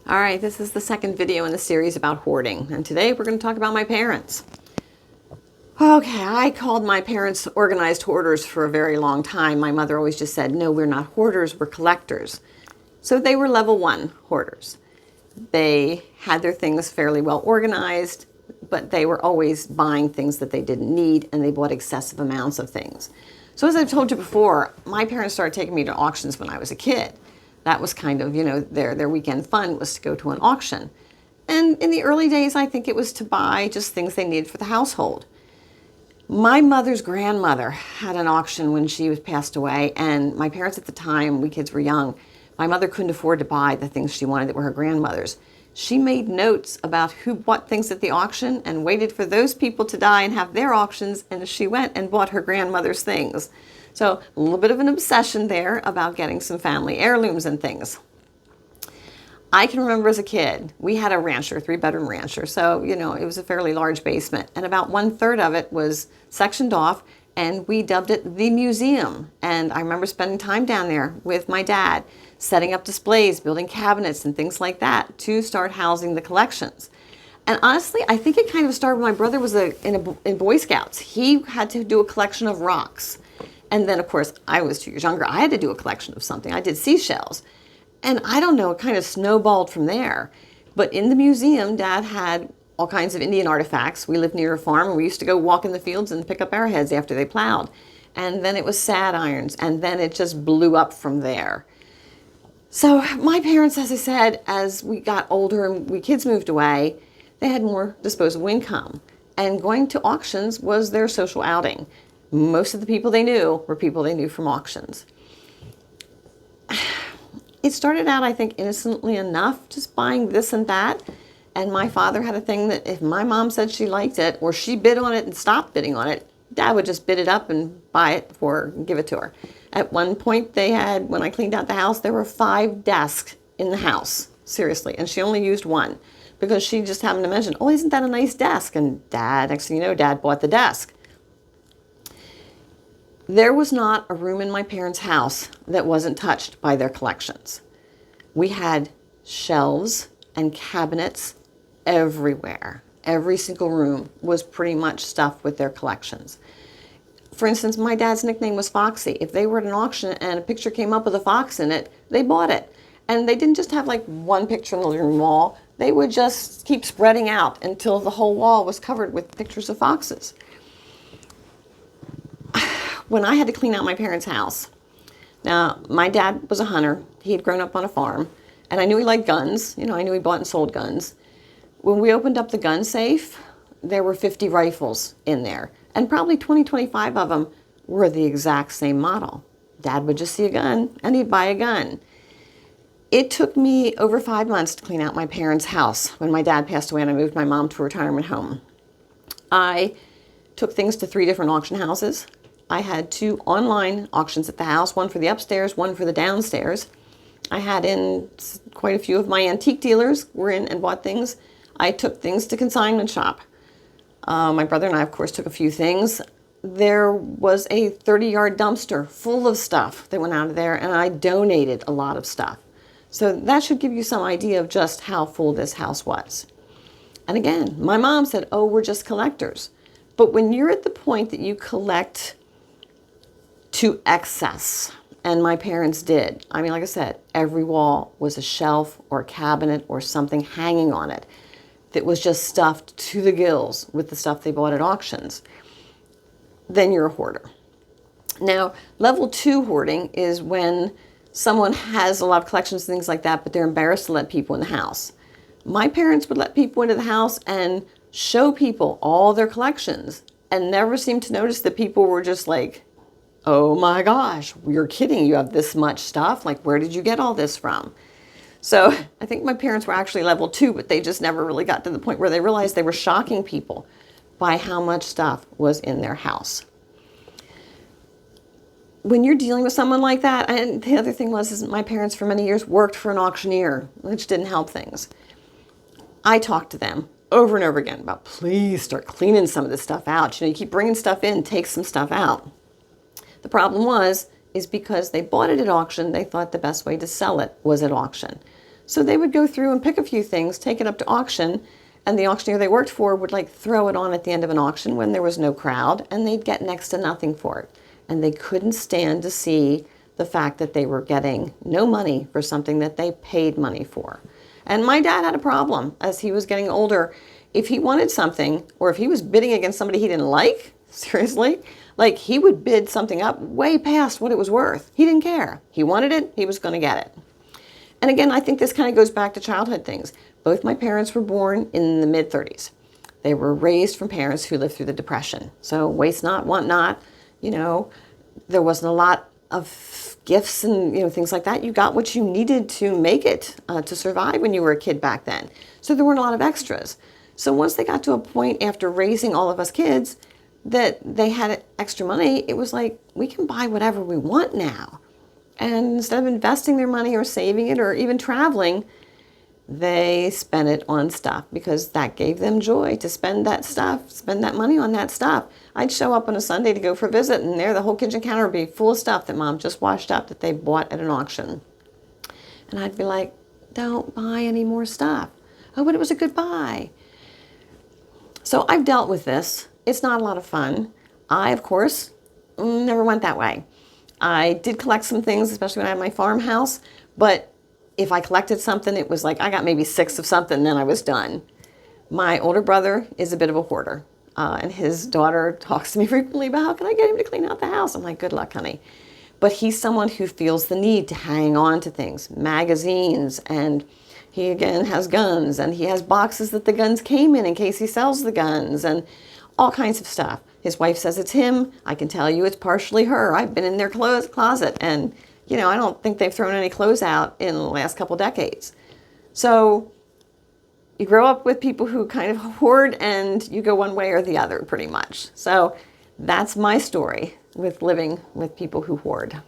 All right, this is the second video in the series about hoarding, and today we're going to talk about my parents. Okay, I called my parents organized hoarders for a very long time. My mother always just said, no, we're not hoarders, we're collectors. So they were level 1 hoarders. They had their things fairly well organized, but they were always buying things that they didn't need, and they bought excessive amounts of things. So as I've told you before, my parents started taking me to auctions when I was a kid. That was kind of, their weekend fun was to go to an auction. And in the early days, I think it was to buy just things they needed for the household. My mother's grandmother had an auction when she was passed away, and my parents at the time, we kids were young, my mother couldn't afford to buy the things she wanted that were her grandmother's. She made notes about who bought things at the auction and waited for those people to die and have their auctions, and she went and bought her grandmother's things. So a little bit of an obsession there about getting some family heirlooms and things. I can remember as a kid, we had a rancher, 3-bedroom rancher. So, it was a fairly large basement, and about 1/3 of it was sectioned off, and we dubbed it the museum. And I remember spending time down there with my dad, setting up displays, building cabinets and things like that to start housing the collections. And honestly, I think it kind of started when my brother was in Boy Scouts. He had to do a collection of rocks. And then, of course, I was 2 years younger. I had to do a collection of something. I did seashells. And I don't know, it kind of snowballed from there. But in the museum, Dad had all kinds of Indian artifacts. We lived near a farm, and we used to go walk in the fields and pick up arrowheads after they plowed. And then it was sad irons, and then it just blew up from there. So my parents, as I said, as we got older and we kids moved away, they had more disposable income. And going to auctions was their social outing. Most of the people they knew were people they knew from auctions. It started out, I think, innocently enough, just buying this and that. And my father had a thing that if my mom said she liked it, or she bid on it and stopped bidding on it, Dad would just bid it up and buy it and give it to her. At one point they had, when I cleaned out the house, there were 5 desks in the house. Seriously. And she only used one because she just happened to mention, oh, isn't that a nice desk? And next thing you know, Dad bought the desk. There was not a room in my parents' house that wasn't touched by their collections. We had shelves and cabinets everywhere. Every single room was pretty much stuffed with their collections. For instance, my dad's nickname was Foxy. If they were at an auction and a picture came up with a fox in it, they bought it. And they didn't just have like one picture on the living room wall. They would just keep spreading out until the whole wall was covered with pictures of foxes. When I had to clean out my parents' house, now my dad was a hunter. He had grown up on a farm, and I knew he liked guns. I knew he bought and sold guns. When we opened up the gun safe, there were 50 rifles in there, and probably 25 of them were the exact same model. Dad would just see a gun, and he'd buy a gun. It took me over 5 months to clean out my parents' house when my dad passed away and I moved my mom to a retirement home. I took things to 3 different auction houses. I had 2 online auctions at the house, one for the upstairs, one for the downstairs. I had in quite a few of my antique dealers were in and bought things. I took things to consignment shop. My brother and I, of course, took a few things. There was a 30-yard dumpster full of stuff that went out of there, and I donated a lot of stuff. So that should give you some idea of just how full this house was. And again, my mom said, oh, we're just collectors. But when you're at the point that you collect to excess, and my parents did. I mean, like I said, every wall was a shelf or a cabinet or something hanging on it that was just stuffed to the gills with the stuff they bought at auctions. Then you're a hoarder. Now, level 2 hoarding is when someone has a lot of collections and things like that, but they're embarrassed to let people in the house. My parents would let people into the house and show people all their collections and never seemed to notice that people were just like, oh my gosh, you're kidding. You have this much stuff. Like, where did you get all this from? So I think my parents were actually level 2, but they just never really got to the point where they realized they were shocking people by how much stuff was in their house. When you're dealing with someone like that, and the other thing was, is my parents for many years worked for an auctioneer, which didn't help things. I talked to them over and over again about, please start cleaning some of this stuff out. You keep bringing stuff in, take some stuff out. The problem is because they bought it at auction, they thought the best way to sell it was at auction. So they would go through and pick a few things, take it up to auction, and the auctioneer they worked for would like throw it on at the end of an auction when there was no crowd, and they'd get next to nothing for it. And they couldn't stand to see the fact that they were getting no money for something that they paid money for. And my dad had a problem as he was getting older. If he wanted something, or if he was bidding against somebody he didn't like, seriously, like he would bid something up way past what it was worth. He didn't care. He wanted it, he was going to get it. And again, I think this kind of goes back to childhood things. Both my parents were born in the mid-30s. They were raised from parents who lived through the Depression. So waste not, want not, there wasn't a lot of gifts and things like that. You got what you needed to make it, to survive when you were a kid back then. So there weren't a lot of extras. So once they got to a point after raising all of us kids that they had extra money, it was like, we can buy whatever we want now. And instead of investing their money or saving it or even traveling, they spent it on stuff because that gave them joy to spend that money on that stuff. I'd show up on a Sunday to go for a visit, and there the whole kitchen counter would be full of stuff that Mom just washed up that they bought at an auction. And I'd be like, don't buy any more stuff. Oh, but it was a good buy. So I've dealt with this. It's not a lot of fun. I, of course, never went that way. I did collect some things, especially when I had my farmhouse, but if I collected something, it was like I got maybe 6 of something, then I was done. My older brother is a bit of a hoarder, and his daughter talks to me frequently about how can I get him to clean out the house. I'm like, good luck, honey. But he's someone who feels the need to hang on to things, magazines, and he again has guns, and he has boxes that the guns came in case he sells the guns, and all kinds of stuff. His wife says it's him. I can tell you it's partially her. I've been in their closet, and I don't think they've thrown any clothes out in the last couple decades. So you grow up with people who kind of hoard, and you go one way or the other pretty much. So that's my story with living with people who hoard.